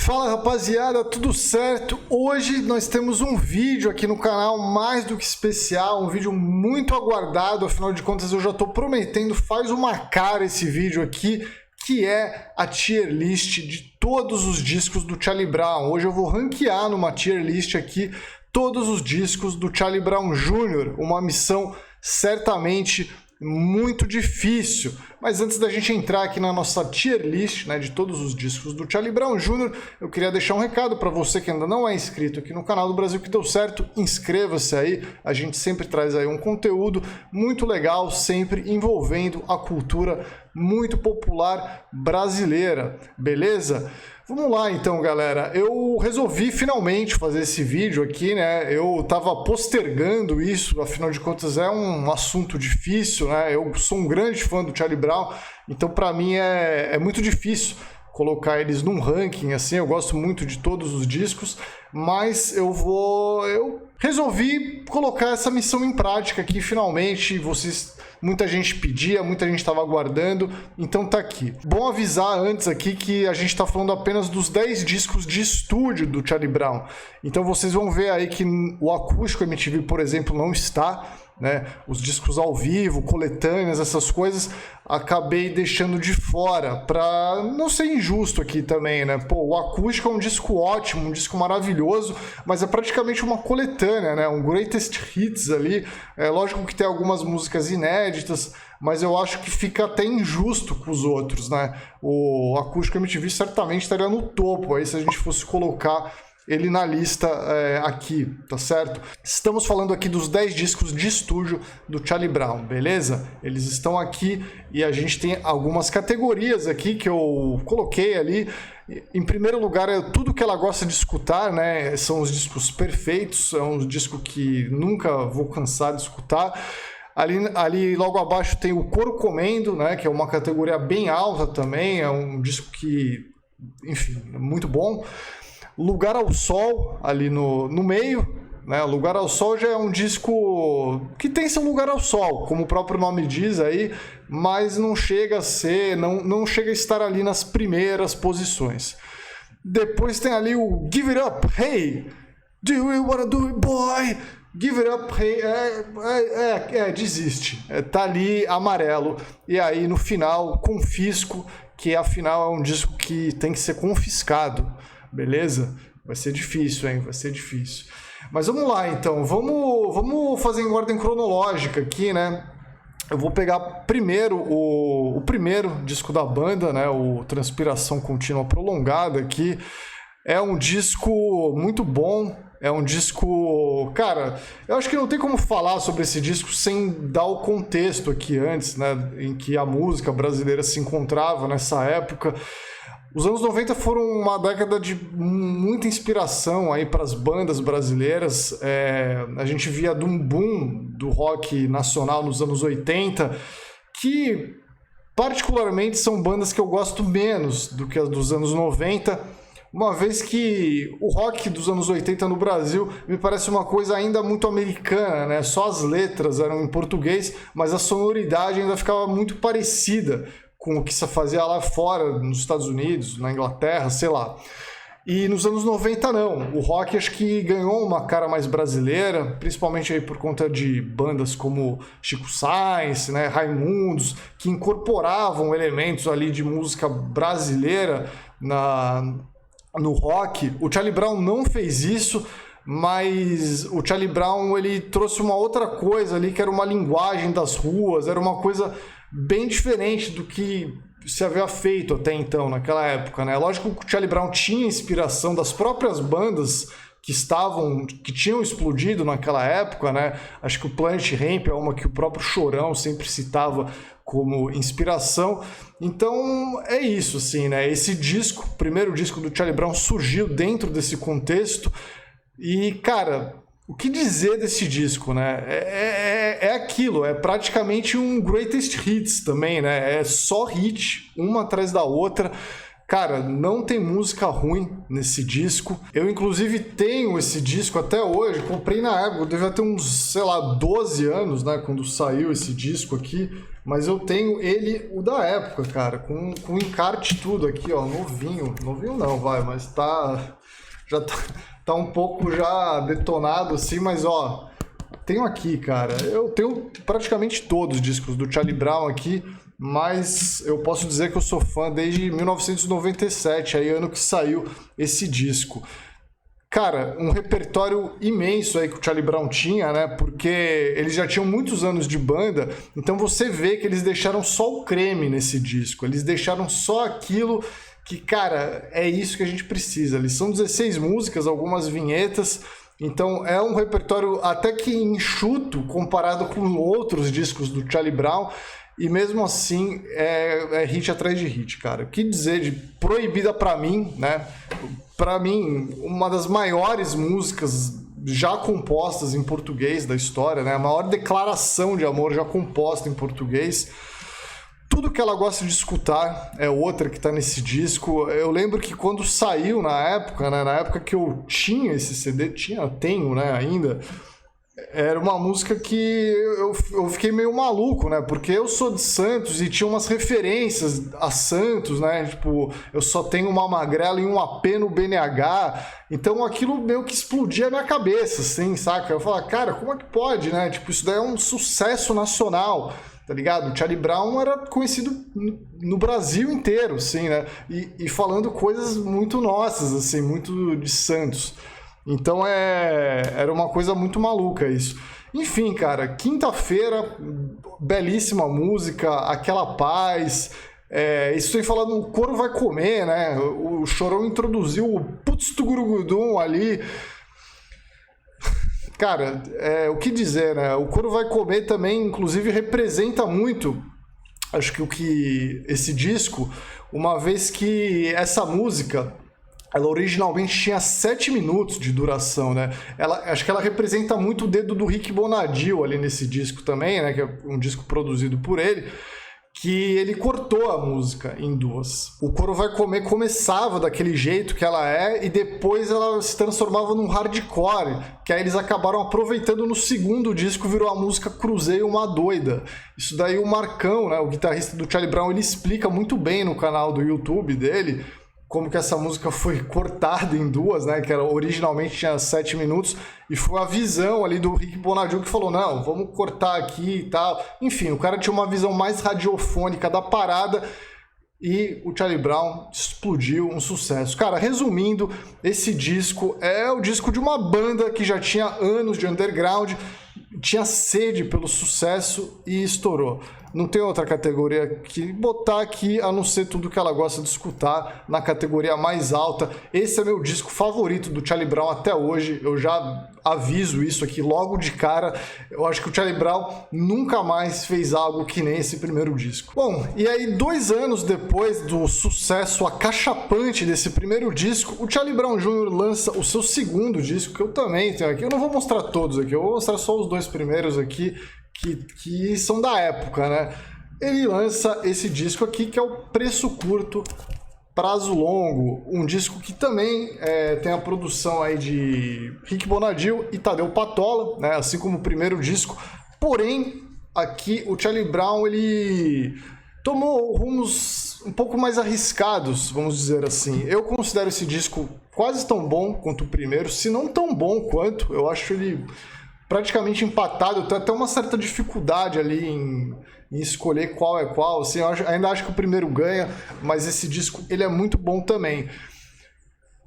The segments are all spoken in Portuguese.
Fala rapaziada, tudo certo? Hoje nós temos um vídeo aqui no canal mais do que especial, um vídeo muito aguardado, afinal de contas eu já estou prometendo, faz uma cara esse vídeo aqui, que é a tier list de todos os discos do Charlie Brown. Hoje eu vou ranquear numa tier list aqui todos os discos do Charlie Brown Jr., uma missão certamente muito difícil. Mas antes da gente entrar aqui na nossa tier list, né, de todos os discos do Charlie Brown Jr., eu queria deixar um recado para você que ainda não é inscrito aqui no canal do Brasil que deu certo, inscreva-se aí, a gente sempre traz aí um conteúdo muito legal, sempre envolvendo a cultura muito popular brasileira, beleza? Vamos lá então, galera. Eu resolvi finalmente fazer esse vídeo aqui, né? Eu tava postergando isso, afinal de contas é um assunto difícil, né? Eu sou um grande fã do Charlie Brown, então para mim é muito difícil colocar eles num ranking, assim, eu gosto muito de todos os discos, mas eu resolvi colocar essa missão em prática aqui finalmente. Muita gente pedia, muita gente estava aguardando, então tá aqui. Bom avisar antes aqui que a gente está falando apenas dos 10 discos de estúdio do Charlie Brown. Então vocês vão ver aí que o acústico MTV, por exemplo, não está, né? Os discos ao vivo, coletâneas, essas coisas, acabei deixando de fora, para não ser injusto aqui também, né? Pô, o acústico é um disco ótimo, um disco maravilhoso, mas é praticamente uma coletânea, né? Um greatest hits ali. É lógico que tem algumas músicas inéditas, mas eu acho que fica até injusto com os outros, né? O acústico MTV certamente estaria no topo aí se a gente fosse colocar ele na lista aqui, tá certo? Estamos falando aqui dos 10 discos de estúdio do Charlie Brown, beleza? Eles estão aqui e a gente tem algumas categorias aqui que eu coloquei ali. Em primeiro lugar, é tudo que ela gosta de escutar, né? São os discos perfeitos, é um disco que nunca vou cansar de escutar. Ali logo abaixo tem o Coro Comendo, né? Que é uma categoria bem alta também, é um disco que, enfim, é muito bom. Lugar ao Sol, ali no meio, né? Lugar ao Sol já é um disco que tem seu lugar ao sol, como o próprio nome diz aí, mas não chega a ser, não chega a estar ali nas primeiras posições. Depois tem ali o Give It Up, Hey, Do You Wanna Do It, Boy? Give It Up, Hey, desiste, tá ali amarelo. E aí no final, Confisco, que afinal é um disco que tem que ser confiscado. Beleza? Vai ser difícil, hein? Vai ser difícil. Mas vamos lá, então. Vamos fazer em ordem cronológica aqui, né? Eu vou pegar primeiro o primeiro disco da banda, né? O Transpiração Contínua Prolongada aqui. É um disco muito bom. É um disco... Cara, eu acho que não tem como falar sobre esse disco sem dar o contexto aqui antes, né? Em que a música brasileira se encontrava nessa época. Os anos 90 foram uma década de muita inspiração aí para as bandas brasileiras. A gente via de um boom do rock nacional nos anos 80, que particularmente são bandas que eu gosto menos do que as dos anos 90, uma vez que o rock dos anos 80 no Brasil me parece uma coisa ainda muito americana, né? Só as letras eram em português, mas a sonoridade ainda ficava muito parecida com o que se fazia lá fora, nos Estados Unidos, na Inglaterra, sei lá. E nos anos 90 não. O rock acho que ganhou uma cara mais brasileira, principalmente aí por conta de bandas como Chico Science, né, Raimundos, que incorporavam elementos ali de música brasileira no rock. O Charlie Brown não fez isso, mas o Charlie Brown ele trouxe uma outra coisa ali, que era uma linguagem das ruas, era uma coisa bem diferente do que se havia feito até então, naquela época, né? Lógico que o Charlie Brown tinha inspiração das próprias bandas que tinham explodido naquela época, né? Acho que o Planet Hemp é uma que o próprio Chorão sempre citava como inspiração. Então é isso, assim, né? Esse disco, o primeiro disco do Charlie Brown, surgiu dentro desse contexto e, cara, o que dizer desse disco, né? É aquilo, é praticamente um greatest hits também, né? É só hit, uma atrás da outra. Cara, não tem música ruim nesse disco. Eu, inclusive, tenho esse disco até hoje. Comprei na época, eu devia ter uns, sei lá, 12 anos, né? Quando saiu esse disco aqui. mas eu tenho ele, o da época, cara, com encarte e tudo aqui, ó, novinho. Novinho não, vai, mas já tá um pouco já detonado assim, mas ó, tenho aqui, cara. Eu tenho praticamente todos os discos do Charlie Brown aqui, mas eu posso dizer que eu sou fã desde 1997, aí ano que saiu esse disco. Cara, um repertório imenso aí que o Charlie Brown tinha, né? Porque eles já tinham muitos anos de banda, então você vê que eles deixaram só o creme nesse disco. Eles deixaram só aquilo que, cara, é isso que a gente precisa. Eles são 16 músicas, algumas vinhetas, então é um repertório até que enxuto comparado com outros discos do Charlie Brown. E mesmo assim, é hit atrás de hit, cara. O que dizer de Proibida pra mim, né? Pra mim, uma das maiores músicas já compostas em português da história, né? A maior declaração de amor já composta em português. Tudo que ela gosta de escutar é outra que tá nesse disco. Eu lembro que quando saiu na época, né? Na época que eu tinha esse CD, tenho, né, ainda... Era uma música que eu fiquei meio maluco, né? Porque eu sou de Santos e tinha umas referências a Santos, né? Tipo, eu só tenho uma magrela e um AP no BNH. Então aquilo meio que explodia a minha cabeça, assim, saca? Eu falava, cara, como é que pode, né? Tipo, isso daí é um sucesso nacional, tá ligado? O Charlie Brown era conhecido no Brasil inteiro, assim, né? E falando coisas muito nossas, assim, muito de Santos. Então era uma coisa muito maluca isso. Enfim, cara, Quinta-feira, belíssima música, Aquela Paz. Isso sem falar no Coro Vai Comer, né? O Chorão introduziu o Putz do Gurugudum ali. Cara, o que dizer, né? O Coro Vai Comer também, inclusive, representa muito, acho que esse disco, uma vez que essa música... Ela originalmente tinha 7 minutos de duração, né? Acho que ela representa muito o dedo do Rick Bonadio ali nesse disco também, né? Que é um disco produzido por ele, que ele cortou a música em duas. O Coro Vai Comer começava daquele jeito que ela é e depois ela se transformava num hardcore, que aí eles acabaram aproveitando no segundo disco, virou a música Cruzei Uma Doida. Isso daí o Marcão, né, o guitarrista do Charlie Brown, ele explica muito bem no canal do YouTube dele, como que essa música foi cortada em duas, né? Que originalmente tinha 7 minutos, e foi a visão ali do Rick Bonadio que falou, não, vamos cortar aqui e tal. Enfim, o cara tinha uma visão mais radiofônica da parada, e o Charlie Brown explodiu, um sucesso. Cara, resumindo, esse disco é o disco de uma banda que já tinha anos de underground, tinha sede pelo sucesso e estourou. Não tem outra categoria que botar aqui, a não ser tudo que ela gosta de escutar, na categoria mais alta. Esse é meu disco favorito do Charlie Brown até hoje. Eu já aviso isso aqui logo de cara. Eu acho que o Charlie Brown nunca mais fez algo que nem esse primeiro disco. Bom, e aí 2 anos depois do sucesso acachapante desse primeiro disco, o Charlie Brown Jr. lança o seu segundo disco, que eu também tenho aqui. Eu não vou mostrar todos aqui, eu vou mostrar só os 2 primeiros aqui, que são da época, né? Ele lança esse disco aqui, que é o Preço Curto, Prazo Longo, um disco que também tem a produção aí de Rick Bonadio e Tadeu Patola, né? Assim como o primeiro disco. Porém, aqui o Charlie Brown, ele tomou rumos um pouco mais arriscados, vamos dizer assim. Eu considero esse disco quase tão bom quanto o primeiro, se não tão bom quanto. Eu acho ele praticamente empatado. Eu tenho até uma certa dificuldade ali em escolher qual é qual. Assim, ainda acho que o primeiro ganha, mas esse disco ele é muito bom também.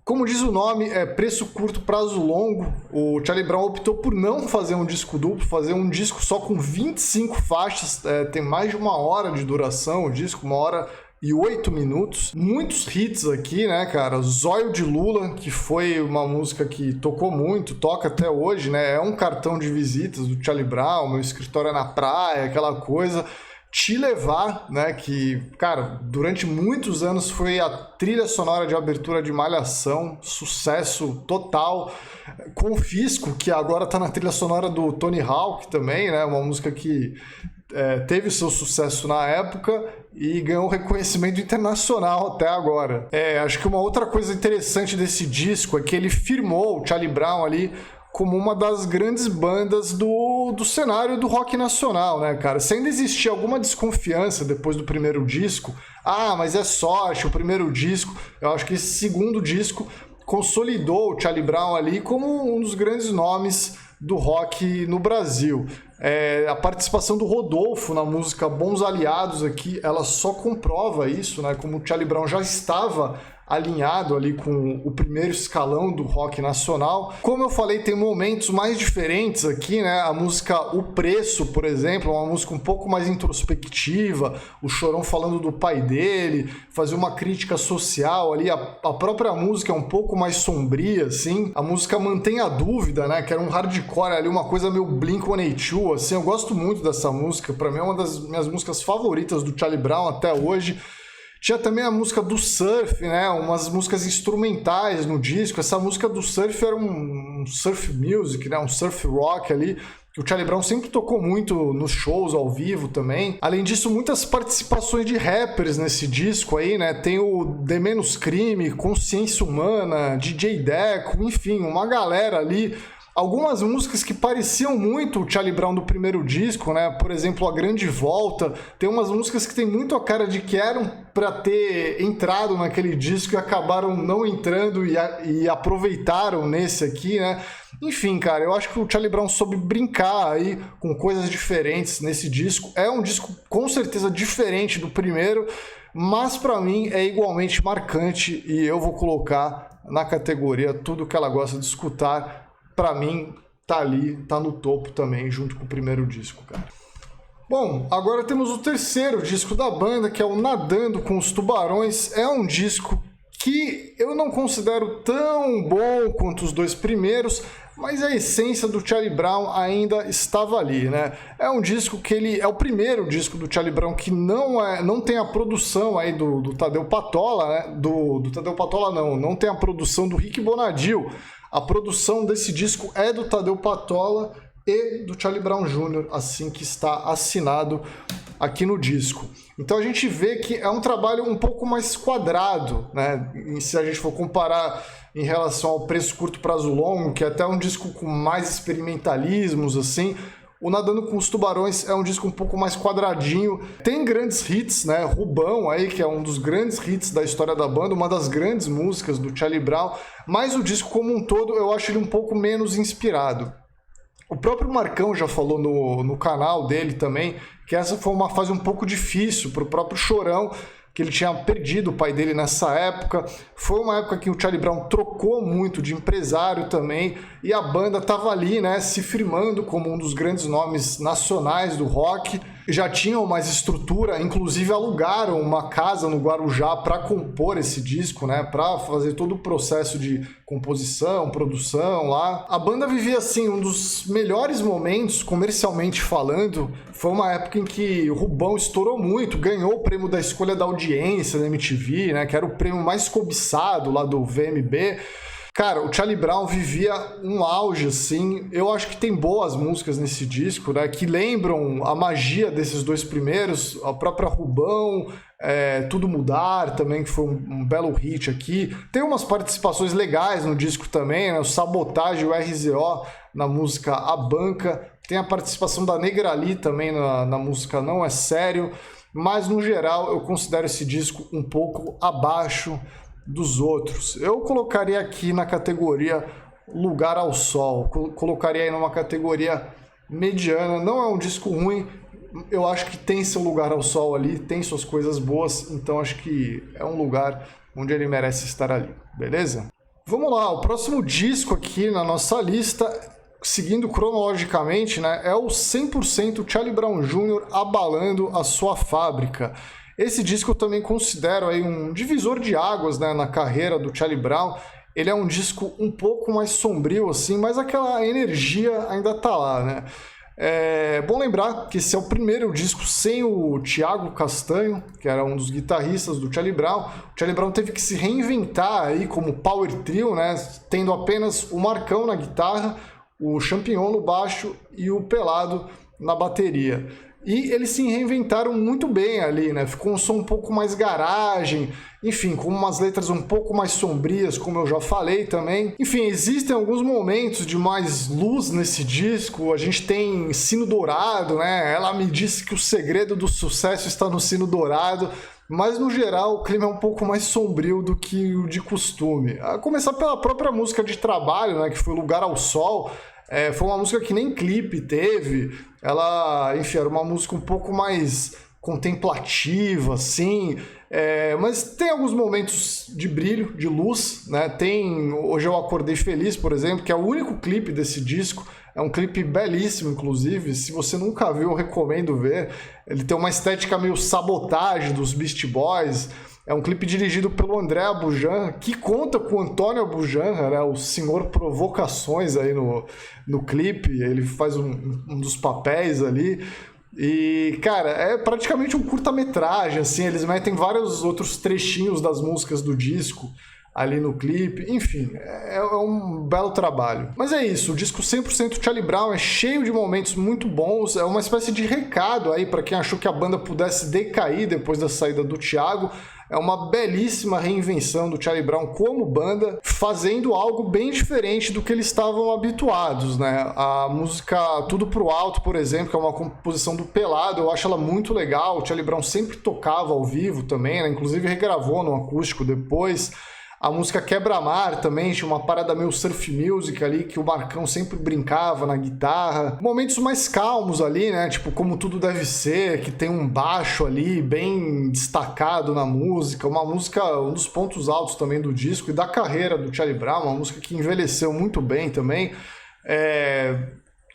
Como diz o nome, é Preço Curto, Prazo Longo. O Charlie Brown optou por não fazer um disco duplo, fazer um disco só com 25 faixas. Tem mais de 1 hora de duração o disco, 1 hora e 8 minutos. Muitos hits aqui, né, cara? Zóio de Lula, que foi uma música que tocou muito, toca até hoje, né? É um cartão de visitas do Charlie Brown, Meu Escritório é na Praia, aquela coisa. Te Levar, né, que, cara, durante muitos anos foi a trilha sonora de abertura de Malhação, sucesso total. Confisco, que agora tá na trilha sonora do Tony Hawk também, né, uma música que teve seu sucesso na época e ganhou reconhecimento internacional até agora. Acho que uma outra coisa interessante desse disco é que ele firmou, o Charlie Brown ali, como uma das grandes bandas do cenário do rock nacional, né, cara? Se ainda existia alguma desconfiança depois do primeiro disco, mas é sorte, o primeiro disco, eu acho que esse segundo disco consolidou o Charlie Brown ali como um dos grandes nomes do rock no Brasil. A participação do Rodolfo na música Bons Aliados aqui, ela só comprova isso, né? Como o Charlie Brown já estava alinhado ali com o primeiro escalão do rock nacional. Como eu falei, tem momentos mais diferentes aqui, né? A música O Preço, por exemplo, é uma música um pouco mais introspectiva, o Chorão falando do pai dele, fazer uma crítica social ali, a própria música é um pouco mais sombria, assim. A música Mantém a Dúvida, né? Que era um hardcore ali, uma coisa meio Blink-182, assim. Eu gosto muito dessa música, pra mim é uma das minhas músicas favoritas do Charlie Brown até hoje. Tinha também a música do surf, né? Umas músicas instrumentais no disco. Essa música do surf era um surf music, né? Um surf rock ali, que o Charlie Brown sempre tocou muito nos shows ao vivo também. Além disso, muitas participações de rappers nesse disco aí, né? Tem o The Menos Crime, Consciência Humana, DJ Deco, enfim, uma galera ali. Algumas músicas que pareciam muito o Charlie Brown do primeiro disco, né? Por exemplo, A Grande Volta. Tem umas músicas que tem muito a cara de que eram para ter entrado naquele disco e acabaram não entrando e aproveitaram nesse aqui, né? Enfim, cara, eu acho que o Charlie Brown soube brincar aí com coisas diferentes nesse disco. É um disco com certeza diferente do primeiro, mas para mim é igualmente marcante e eu vou colocar na categoria Tudo Que Ela Gosta de Escutar. Pra mim, tá ali, tá no topo também, junto com o primeiro disco, cara. Bom, agora temos o terceiro disco da banda, que é o Nadando com os Tubarões. É um disco que eu não considero tão bom quanto os dois primeiros, mas a essência do Charlie Brown ainda estava ali, né? É um disco que ele é o primeiro disco do Charlie Brown que não tem a produção aí do Tadeu Patola, né? Do Tadeu Patola não tem a produção do Rick Bonadio. A produção desse disco é do Tadeu Patola e do Charlie Brown Jr., assim que está assinado aqui no disco. Então a gente vê que é um trabalho um pouco mais quadrado, né? E se a gente for comparar em relação ao Preço Curto Prazo Longo, que é até um disco com mais experimentalismos, assim, o Nadando com os Tubarões é um disco um pouco mais quadradinho. Tem grandes hits, né? Rubão aí, que é um dos grandes hits da história da banda, uma das grandes músicas do Charlie Brown, mas o disco como um todo eu acho ele um pouco menos inspirado. O próprio Marcão já falou no canal dele também que essa foi uma fase um pouco difícil para o próprio Chorão, que ele tinha perdido o pai dele nessa época. Foi uma época que o Charlie Brown trocou muito de empresário também, e a banda estava ali, né, se firmando como um dos grandes nomes nacionais do rock. Já tinham mais estrutura, inclusive alugaram uma casa no Guarujá para compor esse disco, né, para fazer todo o processo de composição, produção lá. A banda vivia assim um dos melhores momentos comercialmente falando. Foi uma época em que o Rubão estourou muito, ganhou o prêmio da escolha da audiência da MTV, né, que era o prêmio mais cobiçado lá do VMB. Cara, o Charlie Brown vivia um auge, assim. Eu acho que tem boas músicas nesse disco, né? Que lembram a magia desses dois primeiros. A própria Rubão, Tudo Mudar também, que foi um belo hit aqui. Tem umas participações legais no disco também, né? O Sabotagem e o RZO na música A Banca. Tem a participação da Negrali também na música Não É Sério. Mas, no geral, eu considero esse disco um pouco abaixo dos outros. Eu colocaria aqui na categoria Lugar ao Sol, colocaria aí numa categoria mediana. Não é um disco ruim, eu acho que tem seu lugar ao sol ali, tem suas coisas boas, então acho que é um lugar onde ele merece estar ali, beleza? Vamos lá, o próximo disco aqui na nossa lista, seguindo cronologicamente, né, é o 100% Charlie Brown Jr. Abalando a Sua Fábrica. Esse disco eu também considero aí um divisor de águas, né, na carreira do Charlie Brown. Ele é um disco um pouco mais sombrio, assim, mas aquela energia ainda tá lá, né? É bom lembrar que esse é o primeiro disco sem o Thiago Castanho, que era um dos guitarristas do Charlie Brown. O Charlie Brown teve que se reinventar aí como power trio, né, tendo apenas o Marcão na guitarra, o Champignon no baixo e o Pelado na bateria. E eles se reinventaram muito bem ali, né? Ficou um som um pouco mais garagem, enfim, com umas letras um pouco mais sombrias, como eu já falei também. Enfim, existem alguns momentos de mais luz nesse disco. A gente tem Sino Dourado, né? Ela me disse que o segredo do sucesso está no sino dourado. Mas, no geral, o clima é um pouco mais sombrio do que o de costume. A começar pela própria música de trabalho, né? Que foi Lugar ao Sol. Foi uma música que nem clipe teve. Ela, enfim, era uma música um pouco mais contemplativa, assim. Mas tem alguns momentos de brilho, de luz, né? Tem Hoje Eu Acordei Feliz, por exemplo, que é o único clipe desse disco. É um clipe belíssimo, inclusive. Se você nunca viu, eu recomendo ver. Ele tem uma estética meio Sabotage dos Beastie Boys. É um clipe dirigido pelo André Abujanra, que conta com o Antônio Abujanra, né, o senhor Provocações aí no clipe. Ele faz um dos papéis ali. E, cara, é praticamente um curta-metragem, assim. Eles metem vários outros trechinhos das músicas do disco ali no clipe, enfim, é um belo trabalho. Mas é isso, o disco 100% Charlie Brown é cheio de momentos muito bons, é uma espécie de recado aí para quem achou que a banda pudesse decair depois da saída do Thiago. É uma belíssima reinvenção do Charlie Brown como banda, fazendo algo bem diferente do que eles estavam habituados, né? A música Tudo Pro Alto, por exemplo, que é uma composição do Pelado, eu acho ela muito legal. O Charlie Brown sempre tocava ao vivo também, né? Inclusive regravou no acústico depois. A música Quebra-Mar também tinha uma parada meio surf music ali, que o Marcão sempre brincava na guitarra. Momentos mais calmos ali, né? Tipo, Como Tudo Deve Ser, que tem um baixo ali bem destacado na música. Uma música, um dos pontos altos também do disco e da carreira do Charlie Brown, uma música que envelheceu muito bem também.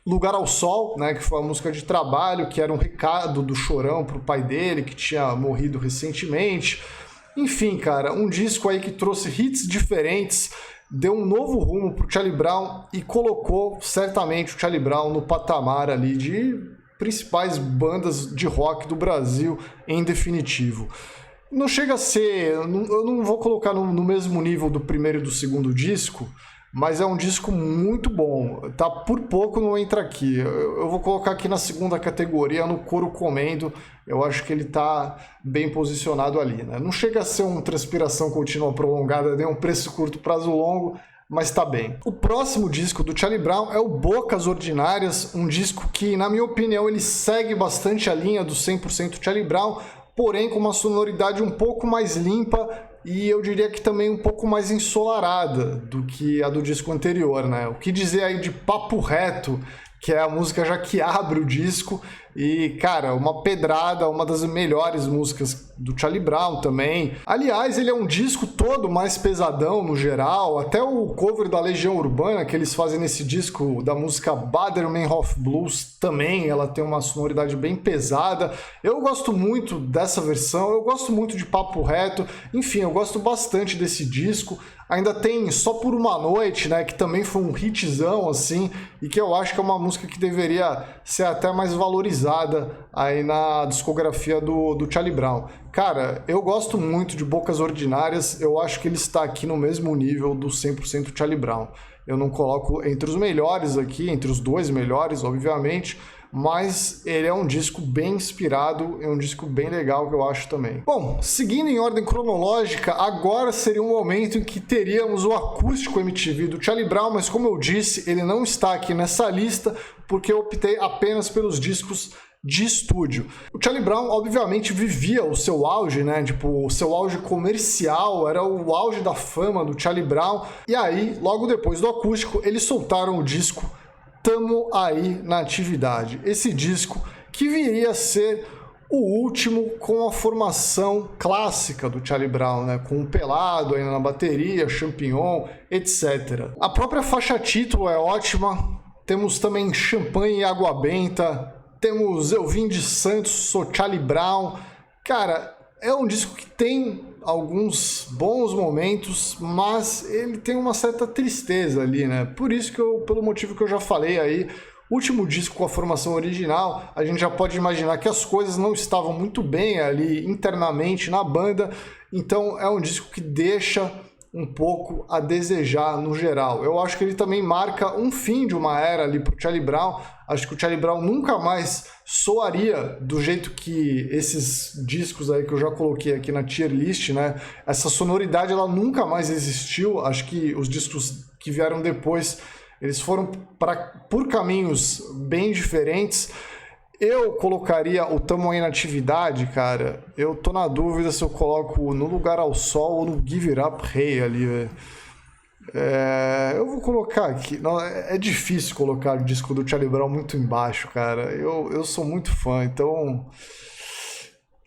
Lugar ao Sol, né, que foi uma música de trabalho, que era um recado do Chorão pro pai dele, que tinha morrido recentemente. Enfim, cara, um disco aí que trouxe hits diferentes, deu um novo rumo pro Charlie Brown e colocou certamente o Charlie Brown no patamar ali de principais bandas de rock do Brasil em definitivo. Não chega a ser, eu não vou colocar no mesmo nível do primeiro e do segundo disco, mas é um disco muito bom, tá? Por pouco não entra aqui. Eu vou colocar aqui na segunda categoria, no Coro Comendo. Eu acho que ele tá bem posicionado ali, né? Não chega a ser uma transpiração contínua prolongada, nem um preço curto, prazo longo, mas tá bem. O próximo disco do Charlie Brown é o Bocas Ordinárias, um disco que, na minha opinião, ele segue bastante a linha do 100% Charlie Brown, porém com uma sonoridade um pouco mais limpa e eu diria que também um pouco mais ensolarada do que a do disco anterior, né? O que dizer aí de Papo Reto, que é a música já que abre o disco, e, cara, uma pedrada, uma das melhores músicas do Charlie Brown também. Aliás, ele é um disco todo mais pesadão no geral, até o cover da Legião Urbana que eles fazem nesse disco, da música Baderman of Blues, também ela tem uma sonoridade bem pesada. Eu gosto muito dessa versão, eu gosto muito de Papo Reto, enfim, eu gosto bastante desse disco. Ainda tem Só Por Uma Noite, né, que também foi um hitzão, assim, e que eu acho que é uma música que deveria ser até mais valorizada aí na discografia do Charlie Brown. Cara, eu gosto muito de Bocas Ordinárias, eu acho que ele está aqui no mesmo nível do 100% Charlie Brown. Eu não coloco entre os melhores aqui, entre os dois melhores, obviamente, mas ele é um disco bem inspirado, é um disco bem legal que eu acho também. Bom, seguindo em ordem cronológica, agora seria um momento em que teríamos o acústico MTV do Charlie Brown, mas como eu disse, ele não está aqui nessa lista porque eu optei apenas pelos discos de estúdio. O Charlie Brown, obviamente, vivia o seu auge, né? Tipo, o seu auge comercial, era o auge da fama do Charlie Brown. E aí, logo depois do acústico, eles soltaram o disco Tamo Aí na Atividade. Esse disco que viria a ser o último com a formação clássica do Charlie Brown, né? Com o Pelado ainda na bateria, Champignon, etc. A própria faixa título é ótima. Temos também Champanhe e Água Benta. Temos Eu Vim de Santos, Sou Charlie Brown. Cara, é um disco que tem alguns bons momentos, mas ele tem uma certa tristeza ali, né? Por isso que pelo motivo que eu já falei aí, último disco com a formação original, a gente já pode imaginar que as coisas não estavam muito bem ali internamente na banda, então é um disco que deixa um pouco a desejar no geral. Eu acho que ele também marca um fim de uma era ali pro Charlie Brown. Acho que o Charlie Brown nunca mais soaria do jeito que esses discos aí que eu já coloquei aqui na tier list, né? Essa sonoridade ela nunca mais existiu. Acho que os discos que vieram depois, eles foram por caminhos bem diferentes. Eu colocaria o Tamo Aí na Atividade, cara. Eu tô na dúvida se eu coloco No Lugar ao Sol ou no Give It Up Hey ali, velho. Eu vou colocar aqui. Não, é difícil colocar o disco do Charlie Brown muito embaixo, cara. Eu sou muito fã, então.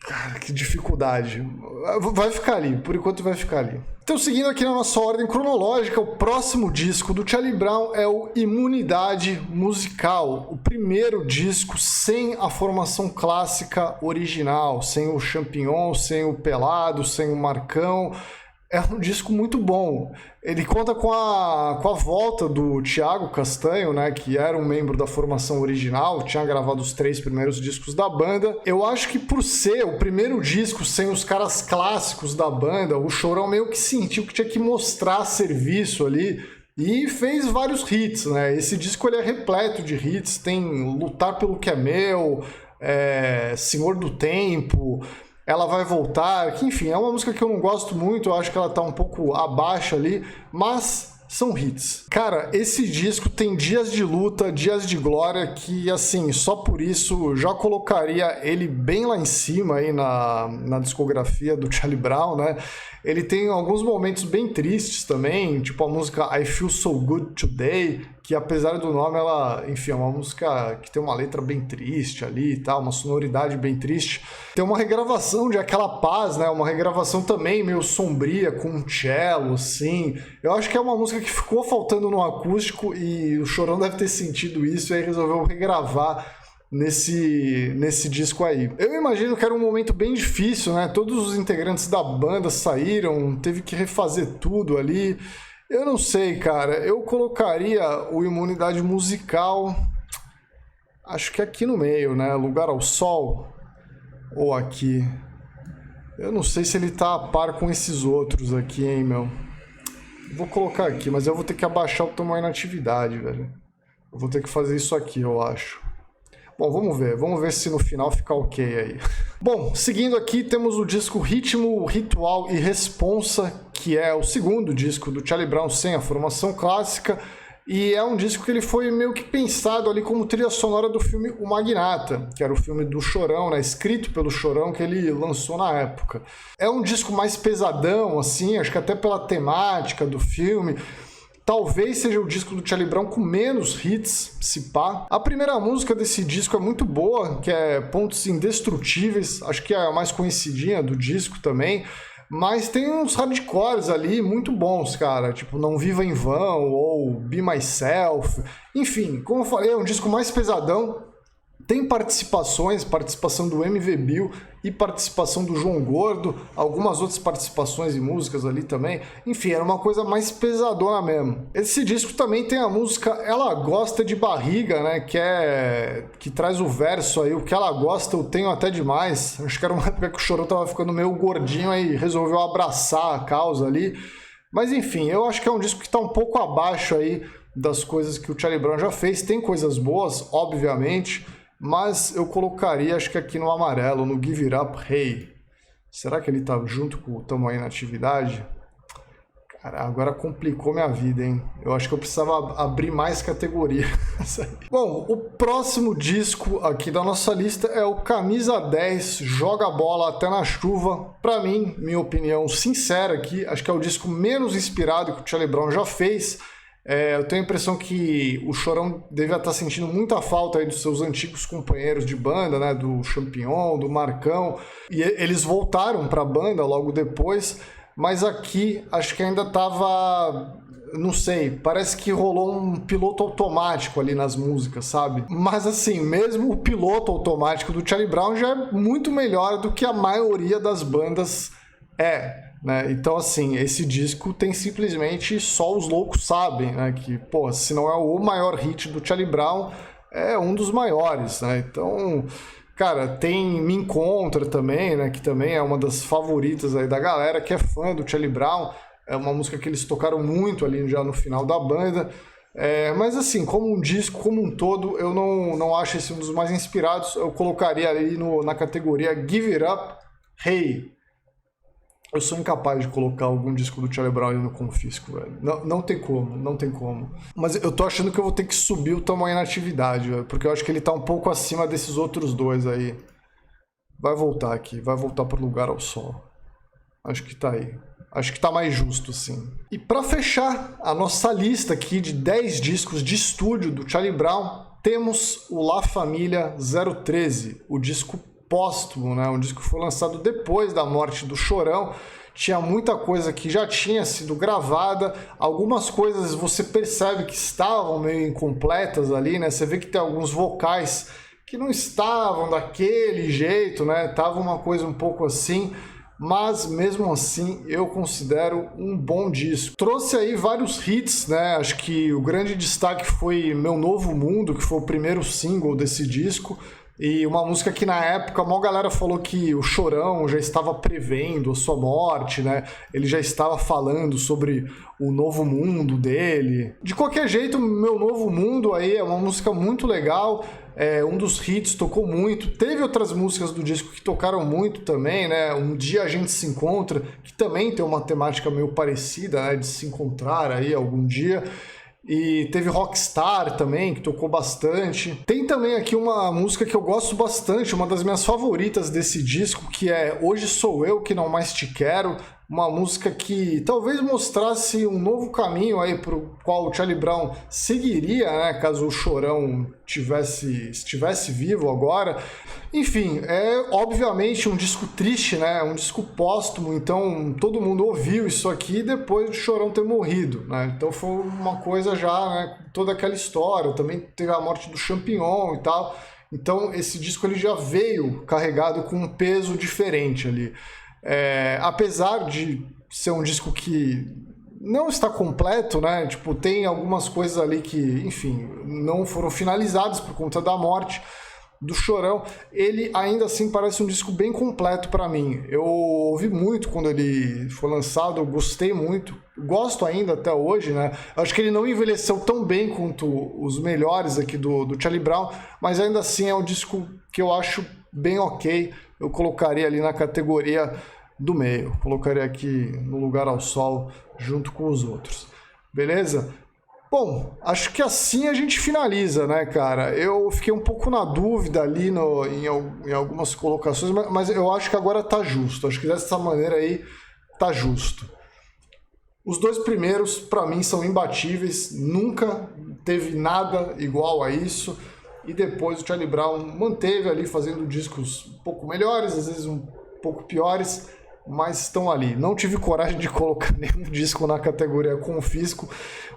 Cara, que dificuldade. Vai ficar ali, por enquanto vai ficar ali. Então, seguindo aqui na nossa ordem cronológica, o próximo disco do Charlie Brown é o Imunidade Musical, o primeiro disco sem a formação clássica original, sem o Champignon, sem o Pelado, sem o Marcão. É um disco muito bom. Ele conta com a volta do Thiago Castanho, né, que era um membro da formação original, tinha gravado os 3 primeiros discos da banda. Eu acho que por ser o primeiro disco sem os caras clássicos da banda, o Chorão meio que sentiu que tinha que mostrar serviço ali e fez vários hits, né? Esse disco ele é repleto de hits, tem Lutar Pelo Que É Meu, Senhor do Tempo... Ela Vai Voltar, que enfim, é uma música que eu não gosto muito, eu acho que ela tá um pouco abaixo ali, mas são hits. Cara, esse disco tem dias de luta, dias de glória, que assim, só por isso já colocaria ele bem lá em cima aí na discografia do Charlie Brown, né? Ele tem alguns momentos bem tristes também, tipo a música I Feel So Good Today, que apesar do nome, ela, enfim, é uma música que tem uma letra bem triste ali e tal, uma sonoridade bem triste. Tem uma regravação de Aquela Paz, né? Uma regravação também meio sombria, com um cello, assim. Eu acho que é uma música que ficou faltando no acústico e o Chorão deve ter sentido isso e aí resolveu regravar nesse disco aí. Eu imagino que era um momento bem difícil, né? Todos os integrantes da banda saíram, teve que refazer tudo ali. Eu não sei, cara. Eu colocaria o Imunidade Musical, acho que aqui no meio, né? Lugar ao Sol ou aqui. Eu não sei se ele tá a par com esses outros aqui, hein, meu. Vou colocar aqui, mas eu vou ter que abaixar o tamanho na atividade, velho. Eu vou ter que fazer isso aqui, eu acho. Bom, vamos ver se no final fica ok aí. Bom, seguindo aqui temos o disco Ritmo, Ritual e Responsa, que é o segundo disco do Charlie Brown sem a formação clássica, e é um disco que ele foi meio que pensado ali como trilha sonora do filme O Magnata, que era o filme do Chorão, né, escrito pelo Chorão, que ele lançou na época. É um disco mais pesadão, assim, acho que até pela temática do filme. Talvez seja o disco do Charlie Brown com menos hits, se pá. A primeira música desse disco é muito boa, que é Pontos Indestrutíveis, acho que é a mais conhecidinha do disco também, mas tem uns hardcores ali muito bons, cara, tipo Não Viva em Vão ou Be Myself. Enfim, como eu falei, é um disco mais pesadão. Tem participação do MV Bill e participação do João Gordo, algumas outras participações e músicas ali também. Enfim, era uma coisa mais pesadona mesmo. Esse disco também tem a música Ela Gosta de Barriga, né? Que traz o verso aí, o que ela gosta eu tenho até demais. Acho que era uma época que o Chorão tava ficando meio gordinho aí, resolveu abraçar a causa ali. Mas enfim, eu acho que é um disco que tá um pouco abaixo aí das coisas que o Charlie Brown já fez. Tem coisas boas, obviamente, mas eu colocaria, acho que aqui no amarelo, no Give It Up Hey. Será que ele tá junto com o Tamo Aí na Atividade? Cara, agora complicou minha vida, hein? Eu acho que eu precisava abrir mais categoria. Bom, o próximo disco aqui da nossa lista é o Camisa 10, Joga a Bola Até na Chuva. Pra mim, minha opinião sincera aqui, acho que é o disco menos inspirado que o Charlie Brown já fez. Eu tenho a impressão que o Chorão devia estar sentindo muita falta aí dos seus antigos companheiros de banda, né? Do Champignon, do Marcão. E eles voltaram para a banda logo depois, mas aqui acho que ainda estava, não sei, parece que rolou um piloto automático ali nas músicas, sabe? Mas assim, mesmo o piloto automático do Charlie Brown já é muito melhor do que a maioria das bandas né? Então, assim, esse disco tem simplesmente Só os Loucos Sabem, né? Que, pô, se não é o maior hit do Charlie Brown, é um dos maiores, né? Então, cara, tem Me Encontra também, né? Que também é uma das favoritas aí da galera que é fã do Charlie Brown. é uma música que eles tocaram muito ali já no final da banda. Mas assim, como um disco, como um todo, eu não acho esse um dos mais inspirados. Eu colocaria ali na categoria Give It Up, Hey. Eu sou incapaz de colocar algum disco do Charlie Brown ali no Confisco, velho. Não tem como, não tem como. Mas eu tô achando que eu vou ter que subir o tamanho na atividade, velho, porque eu acho que ele tá um pouco acima desses outros dois aí. Vai voltar aqui, vai voltar pro Lugar ao Sol. Acho que tá aí. Acho que tá mais justo, sim. E pra fechar a nossa lista aqui de 10 discos de estúdio do Charlie Brown, temos o La Família 013, o disco póstumo, né? Um disco que foi lançado depois da morte do Chorão. Tinha muita coisa que já tinha sido gravada, algumas coisas você percebe que estavam meio incompletas ali, né? Você vê que tem alguns vocais que não estavam daquele jeito, né? Tava uma coisa um pouco assim, mas mesmo assim eu considero um bom disco. Trouxe aí vários hits, né? Acho que o grande destaque foi Meu Novo Mundo, que foi o primeiro single desse disco. E uma música que na época a maior galera falou que o Chorão já estava prevendo a sua morte, né? Ele já estava falando sobre o novo mundo dele. De qualquer jeito, Meu Novo Mundo aí é uma música muito legal, um dos hits, tocou muito. Teve outras músicas do disco que tocaram muito também, né? Um Dia a Gente Se Encontra, que também tem uma temática meio parecida, né? De se encontrar aí algum dia. E teve Rockstar também, que tocou bastante. Tem também aqui uma música que eu gosto bastante, uma das minhas favoritas desse disco, que é Hoje Sou Eu Que Não Mais Te Quero. Uma música que talvez mostrasse um novo caminho aí para o qual o Charlie Brown seguiria, né, caso o Chorão estivesse vivo agora. Enfim, é obviamente um disco triste, né, um disco póstumo, então todo mundo ouviu isso aqui depois do Chorão ter morrido, né, então foi uma coisa já, né, toda aquela história, também teve a morte do Champignon e tal, então esse disco ele já veio carregado com um peso diferente ali. Apesar de ser um disco que não está completo, né? Tipo, tem algumas coisas ali que, enfim, não foram finalizadas por conta da morte do Chorão. Ele ainda assim parece um disco bem completo para mim. Eu ouvi muito quando ele foi lançado, eu gostei muito, gosto ainda até hoje, né? Acho que ele não envelheceu tão bem quanto os melhores aqui do Charlie Brown, mas ainda assim é um disco que eu acho bem ok. Eu colocaria ali na categoria do meio. Colocaria aqui no Lugar ao Sol junto com os outros. Beleza? Bom, acho que assim a gente finaliza, né, cara? Eu fiquei um pouco na dúvida ali em algumas colocações, mas eu acho que agora tá justo. Acho que dessa maneira aí tá justo. Os dois primeiros, para mim, são imbatíveis. Nunca teve nada igual a isso. E depois o Charlie Brown manteve ali fazendo discos um pouco melhores, às vezes um pouco piores, mas estão ali. Não tive coragem de colocar nenhum disco na categoria Confisco,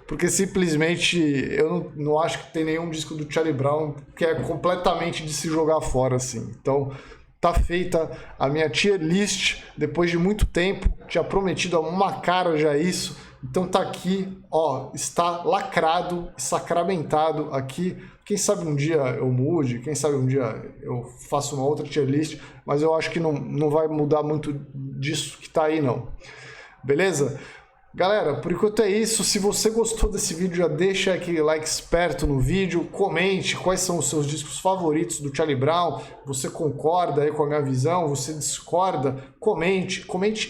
porque simplesmente eu não acho que tem nenhum disco do Charlie Brown que é completamente de se jogar fora assim. Então tá feita a minha tier list depois de muito tempo. Tinha prometido há uma cara já isso. Então tá aqui, ó, está lacrado, sacramentado aqui. Quem sabe um dia eu mude, quem sabe um dia eu faço uma outra tier list, mas eu acho que não vai mudar muito disso que tá aí não. Beleza? Galera, por enquanto é isso. Se você gostou desse vídeo, já deixa aquele like esperto no vídeo, comente quais são os seus discos favoritos do Charlie Brown, você concorda aí com a minha visão, você discorda, comente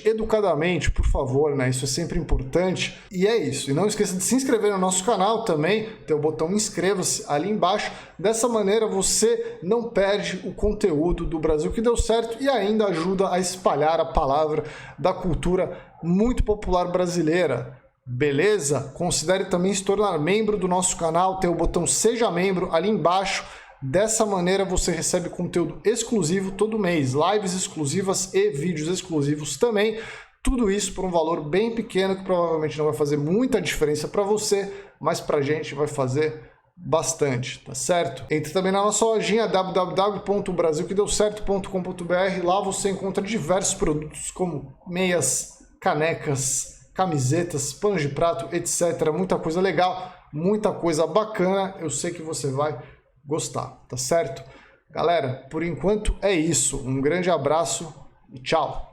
educadamente, por favor, né? Isso é sempre importante. E é isso. E não esqueça de se inscrever no nosso canal também, tem o botão inscreva-se ali embaixo. Dessa maneira você não perde o conteúdo do Brasil que deu certo e ainda ajuda a espalhar a palavra da cultura muito popular brasileira, beleza? Considere também se tornar membro do nosso canal, tem o botão Seja Membro ali embaixo. Dessa maneira você recebe conteúdo exclusivo todo mês, lives exclusivas e vídeos exclusivos também. Tudo isso por um valor bem pequeno que provavelmente não vai fazer muita diferença para você, mas para a gente vai fazer bastante, tá certo? Entre também na nossa lojinha www.brasilquedeucerto.com.br. Lá você encontra diversos produtos como meias, canecas, camisetas, panos de prato, etc. Muita coisa legal, muita coisa bacana. Eu sei que você vai gostar, tá certo? Galera, por enquanto é isso. Um grande abraço e tchau!